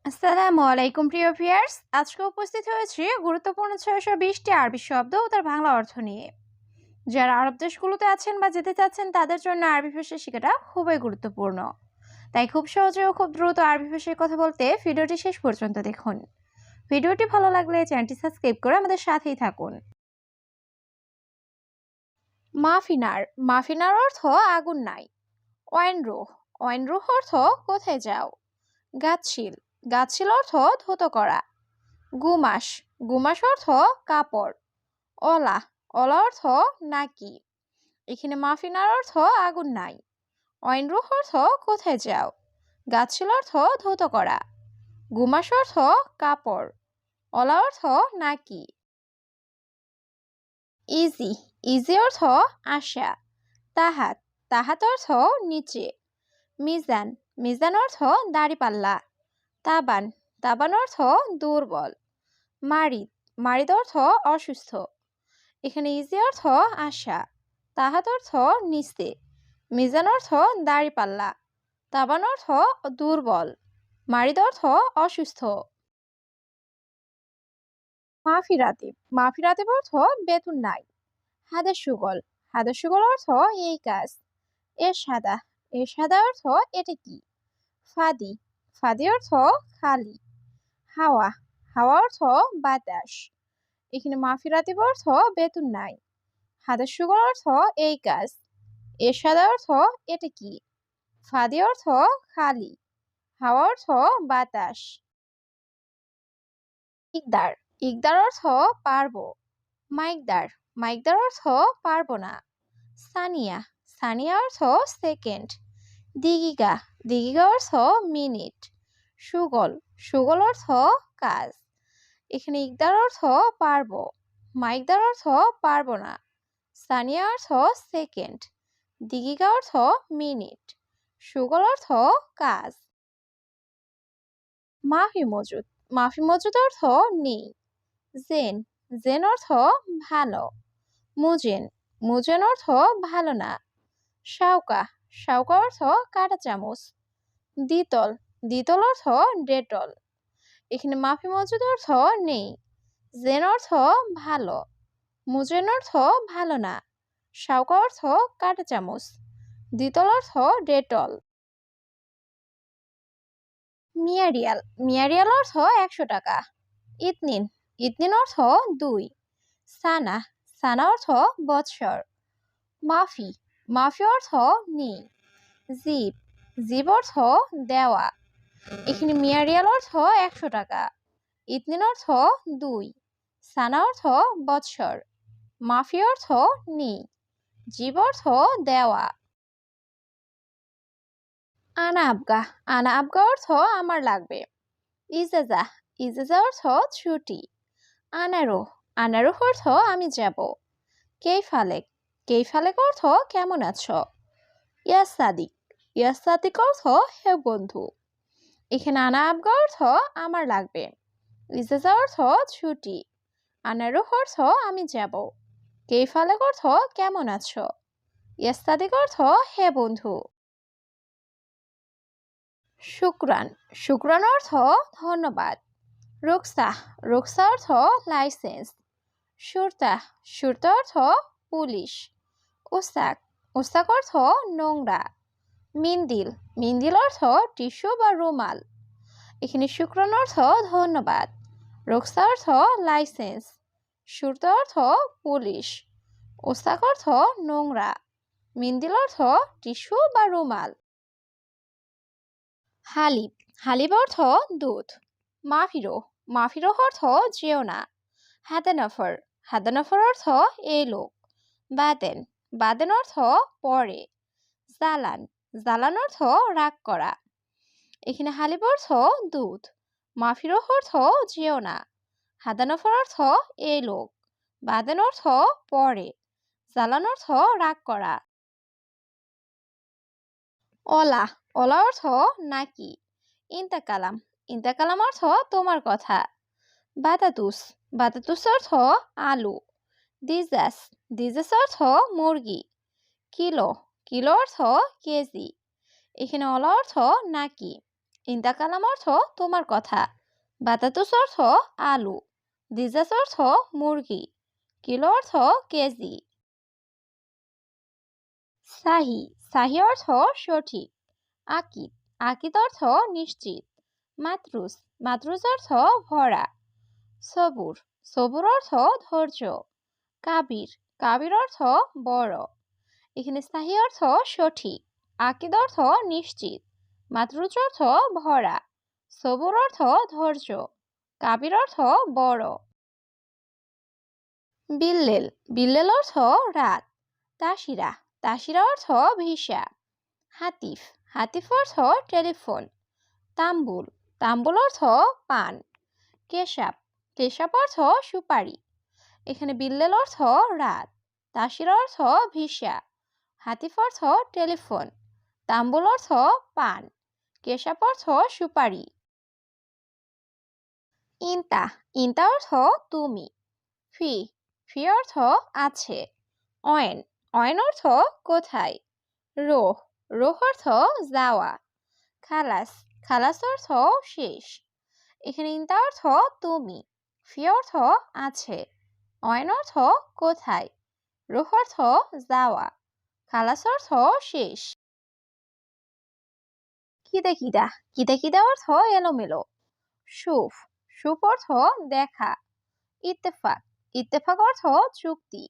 আসসালামু আলাইকুম প্রিয় ভিউয়ার্স, আজকে উপস্থিত হয়েছি গুরুত্বপূর্ণ 620টি আরবি শব্দ ও তার বাংলা অর্থ নিয়ে। যারা আরব দেশগুলোতে আছেন বা যেতে চাচ্ছেন তাদের জন্য আরবি ভাষা শেখাটা খুবই গুরুত্বপূর্ণ। তাই খুব সহজে ও খুব দ্রুত আরবি ভাষায় কথা বলতে ভিডিওটি শেষ পর্যন্ত দেখুন। ভিডিওটি ভালো লাগলে চ্যানেলটি সাবস্ক্রাইব করে আমাদের সাথেই থাকুন। মাফিনার মাফিনার অর্থ আগুন নাই। ওয়াইনরুহ ওয়াইনরুহ অর্থ কোথায় যাও। গাছশিল গাছশিল অর্থ ধুত করা। গুমাস গুমাস অর্থ কাপড়। অলা অলা অর্থ নাকি। এখানে মাফিনার অর্থ আগুন নাই। অইনরুহ অর্থ কোথায় যাও। গাছশিল অর্থ ধৌত করা। গুমাস অর্থ কাপড়। অলা অর্থ নাকি। ইজি ইজি অর্থ আশা। তাহাত তাহাত অর্থ নিচে। মিজান মিজান অর্থ দাড়িপাল্লা। তাবান তাবান অর্থ দুর্বল। মারিদ মারিদ অর্থ অসুস্থ। এখানে ইজি অর্থ আশা, তাহাত অর্থ নিচে, মিজান অর্থ দাড়িপাল্লা, তাবান অর্থ দুর্বল, মারিদ অর্থ অসুস্থ। মাফিরাতিব মাফিরাতিব অর্থ বেতন নাই। হাদা সুগল হাদা সুগল অর্থ এই কাজ। এরশাদা এরশাদা অর্থ এটা কি। ফাদি ফাদি অর্থ খালি। হাওয়া হাওয়া অর্থ বাতাস। এখানে মাফিরাতিব অর্থ বেতন নাই। হাদা সুগল অর্থ এই কাজ। এরশাদা অর্থ এটা কি। ফাদি অর্থ খালি। হাওয়া অর্থ বাতাস। ইকদার ইকদার অর্থ পারবো। মাইকদার মাইকদার অর্থ পারবো না। সানিয়া সানিয়া অর্থ সেকেন্ড। দিগিগা দিগিগা অর্থ মিনিট। সুগল সুগল অর্থ কাজ। এখানে ইকদার অর্থ পারবো, মাইকদার অর্থ পারবো না, সানিয়া অর্থ সেকেন্ড, দিগিগা অর্থ মিনিট, সুগল অর্থ কাজ। মাফি মজুদ মাফি মজুদ অর্থ নেই। জেন জেন অর্থ ভালো। মুজেন মুজেন অর্থ ভালো না। শাউকা শাউকা অর্থ কাঁটা চামচ। দ্বিতল দ্বিতল অর্থ ডেটল। এখানে মাফি মজুদ অর্থ নেই। জেন অর্থ ভালো। মুজেন অর্থ ভালো না। শাউকা অর্থ কাঁটা চামচ। দ্বিতল অর্থ ডেটল। মিয়ারিয়াল মিয়ারিয়াল অর্থ 100 টাকা। ইতনিন ইতনিন অর্থ 2। সানা সানা অর্থ বৎসর। মাফি মাফি অর্থ নেই। জিব জিব অর্থ দেওয়া। এখানে মিয়ারিয়াল অর্থ 100 টাকা। ইতনিন অর্থ 2। সানা অর্থ বৎসর। মাফি অর্থ নেই। জিব অর্থ দেওয়া। আনা আবগা আনা আবগা অর্থ আমার লাগবে। ইজাজা ইজাজা অর্থ ছুটি। আনারো আনারো অর্থ আমি যাব। কেইফালেক কেইফালেক অর্থ কেমন আছো। ইয়াসাদিক ইয়াসাদিক অর্থ হে বন্ধু। এখানে আনা আবগা অর্থ আমার লাগবে। ইজাজা অর্থ ছুটি। আনারো অর্থ আমি যাব। কেইফালেক অর্থ কেমন আছো। ইয়াসাদিক অর্থ হে বন্ধু। শুক্রান শুক্রান অর্থ ধন্যবাদ। রুকসা রুকসা অর্থ লাইসেন্স। সুরতা সুরতা অর্থ পুলিশ। উস্তাক উস্তাক অর্থ নোংরা। মিন্দিল মিন্দিল অর্থ টিস্যু বা রুমাল। এখানে শুক্রান অর্থ ধন্যবাদ। রুকসা অর্থ লাইসেন্স। সুরতা অর্থ পুলিশ। উস্তাক অর্থ নোংরা। মিন্দিল অর্থ টিস্যু বা রুমাল। হালিব হালিব অর্থ দুধ। মাফিরো মাফিরো অর্থ যেও না। হাদানাফর হাদানাফর অর্থ এই লোক। বাদেন বাদেন অর্থ পরে। জালান জালান অর্থ রাগ করা। এখানে হালিব অর্থ দুধ। মাফিরো অর্থ যেও না। হাদানাফর অর্থ এই লোক। বাদেন অর্থ পরে। জালান অর্থ রাগ করা। অলা অলা অর্থ নাকি। ইন্তাকালাম ইন্তাকালাম অর্থ তোমার কথা। বাতাতুস বাতাতুস অর্থ আলু। দিজাস দিজাস অর্থ মুরগি। কিলো কিলো অর্থ কেজি। এখানে অলা অর্থ নাকি। ইনতা কালাম অর্থ তোমার কথা। বাতাতুস অর্থ আলু। দিজাস অর্থ মুরগি। কিলো অর্থ কেজি। সাহি, সাহি অর্থ সঠিক। আকিদ, আকিদ অর্থ নিশ্চিত। মাতরুস, মাতরুস অর্থ ভরা। সবুর, সবুর অর্থ ধৈর্য। কাবির, কাবির অর্থ বড়। এখানে সাহি অর্থ সঠিক, আকিদ অর্থ নিশ্চিত, মাতরুস অর্থ ভরা, সবুর অর্থ ধৈর্য, কাবির অর্থ বড়। বিল্লেল, বিল্লেল অর্থ রাত। তাসিরা, তাসিরা অর্থ ভিসা। হাতিফ, হাতিফ অর্থ টেলিফোন। তাম্বুল, তাম্বুল অর্থ পান। কেশাব, কেশাব অর্থ সুপারি। এখানে বিল্লেল অর্থ রাত, তাসিরা অর্থ ভিসা, হাতিফ অর্থ টেলিফোন, তাম্বুল অর্থ পান, কেশাব অর্থ সুপারি। ইনতা, ইনতা অর্থ তুমি। ফি, ফি অর্থ আছে। অয়েন, অয়েন অর্থ কোথায়। রোহ, রোহ অর্থ যাওয়া। খালাস, খালাস অর্থ শেষ। এখানে ইনতা অর্থ তুমি, ফি অর্থ আছে, অয়েন অর্থ কোথায়, রোহ অর্থ যাওয়া, খালাস অর্থ শেষ। কিদা কিদা, কিদা কিদা অর্থ এলোমেলো। সুফ, সুফ অর্থ দেখা। ইত্তেফাক, ইত্তেফাক অর্থ চুক্তি।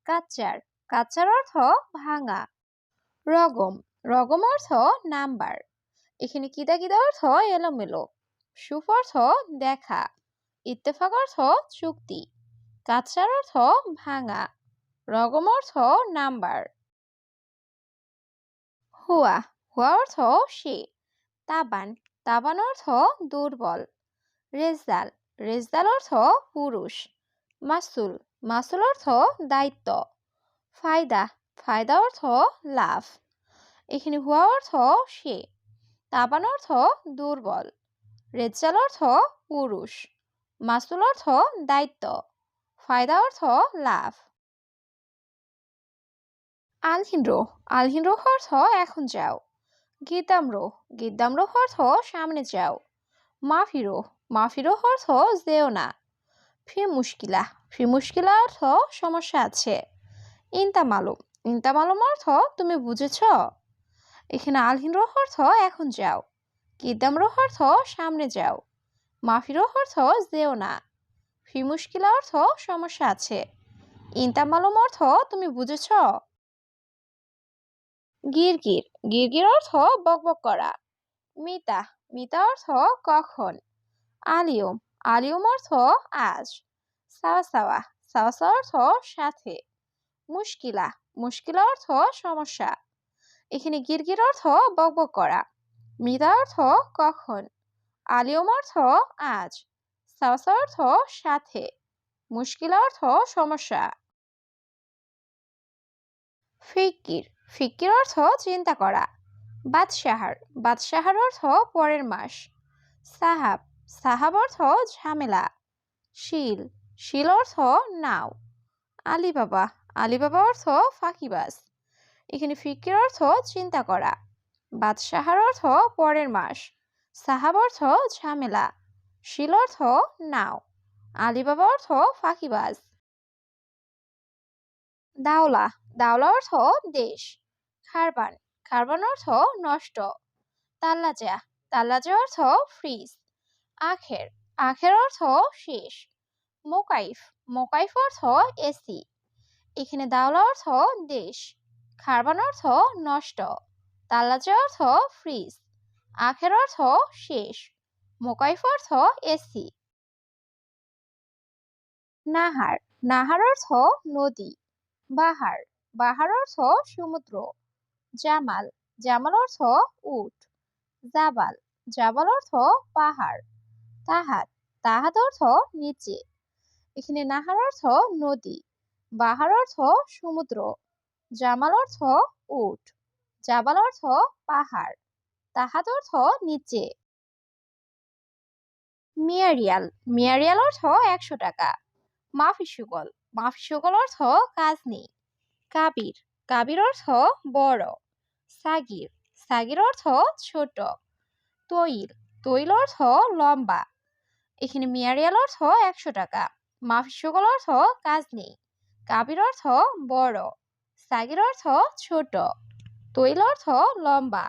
কাচ্চার, কাচ্চার অর্থ ভাঙা। রগম, রগম অর্থ নাম্বার। এখানে কিদা কিদা অর্থ এলোমেলো। সুফ অর্থ দেখা। ইত্তেফাক অর্থ চুক্তি। কাচ্চার অর্থ ভাঙা। রগম অর্থ নাম্বার। হুয়া, হুয়া অর্থ সে। তাবান, তাবান অর্থ দুর্বল। রেজাল, রেজাল অর্থ পুরুষ। মাসুল, মাসুল অর্থ দায়িত্ব। ফায়দা, ফায়দা অর্থ লাভ। এখানে হুয়া অর্থ সে। তাবান অর্থ দুর্বল। রেজাল অর্থ পুরুষ। মাসুল অর্থ দায়িত্ব। ফায়দা অর্থ লাভ। আলহিনরো, আলহিনরো অর্থ এখন যাও। গিদ্দামরো, গিদ্দামরো অর্থ সামনে যাও। মাফিরো, মাফিরো অর্থ যেও না। ফি মুশকিলা, ফি মুশকিলা অর্থ সমস্যা আছে। ইনতা মালুম, ইনতা মালুম অর্থ তুমি বুঝেছ। এখানে আলহিনরো অর্থ এখন যাও। গিদ্দামরো অর্থ সামনে যাও। মাফিরো অর্থ যেও না। ফি মুশকিলা অর্থ সমস্যা আছে। ইনতা মালুম অর্থ তুমি বুঝেছ। গিরগির, গিরগির অর্থ বকবক করা। মিতা, মিতা অর্থ কখন। আলিয়ম, আলিয়ম অর্থ আজ। সাওয়া সাওয়া, সাওয়া সাওয়া অর্থ সাথে। মুশকিলা, মুশকিলা অর্থ সমস্যা। এখানে গিরগির অর্থ বকবক করা। মিতা অর্থ কখন। আলিয়ম অর্থ আজ। সাওয়া সাওয়া অর্থ সাথে। মুশকিলা অর্থ সমস্যা। ফিকির, ফিকির অর্থ চিন্তা করা। বাদশাহার, বাদশাহার অর্থ পরের মাস। সাহাব, সাহাব অর্থ ঝামেলা। শিল, শিল অর্থ নাও। আলিবাবা, আলিবাবা অর্থ ফাঁকিবাজ। এখানে ফিকির অর্থ চিন্তা করা। বাদশাহার অর্থ পরের মাস। সাহাব অর্থ ঝামেলা। শিল অর্থ নাও। আলিবাবা অর্থ ফাঁকিবাজ। দাওলা, দাওলা অর্থ দেশ। খারবান, খারবান অর্থ নষ্ট। তাল্লাজা, তাল্লাজা অর্থ ফ্রিজ। আখের, আখের অর্থ শেষ। মোকাইফ, মোকাইফ অর্থ এসি। এখানে দাওলা অর্থ দেশ। খারবান অর্থ নষ্ট। তাল্লাজা অর্থ ফ্রিজ। আখের অর্থ শেষ। মোকাইফ অর্থ এসি। নাহার, নাহার অর্থ নদী। বাহার, বাহার অর্থ সমুদ্র। জামাল, জামাল অর্থ উট। জাবাল, জাবাল অর্থ পাহাড়। তাহাত, তাহাত অর্থ নিচে। এখানে নাহার অর্থ নদী। বাহার অর্থ সমুদ্র। জামাল অর্থ উট। জাবাল অর্থ পাহাড়। তাহাত অর্থ নিচে। মিয়ারিয়াল, মিয়ারিয়াল অর্থ 100 টাকা। মাফি সুগল, মাফি সুগল অর্থ কাজ নেই। কাবির, কাবির অর্থ বড়। সাগির, সাগির অর্থ ছোট। তৈল, তৈল অর্থ লম্বা। এখানে মিয়ারিয়াল অর্থ 100 টাকা। মাফি সকল অর্থ কাজ নেই। কাবির অর্থ বড়। সাগির অর্থ ছোট। তৈল অর্থ লম্বা।